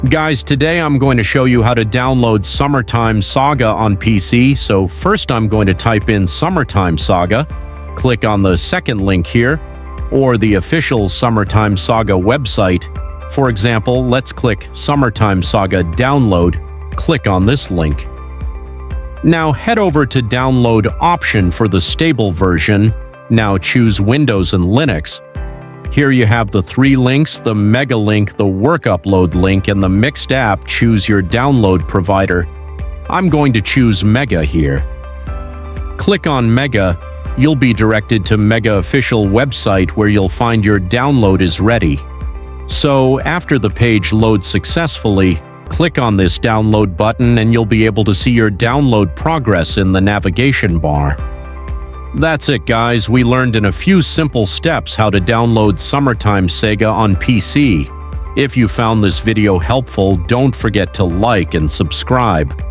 Guys, today I'm going to show you how to download Summertime Saga on PC. So first I'm going to type in Summertime Saga, click on the second link here, or the official Summertime Saga website. For example, let's click Summertime Saga Download, click on this link. Now head over to Download option for the stable version. Now choose Windows and Linux. Here you have the three links, the Mega link, the Work Upload link, and the mixed app. Choose your download provider. I'm going to choose Mega here. Click on Mega. You'll be directed to Mega official website where you'll find your download is ready. So after the page loads successfully, click on this download button and you'll be able to see your download progress in the navigation bar. That's it, guys. We learned in a few simple steps how to download Summertime Saga on PC. If you found this video helpful, don't forget to like and subscribe.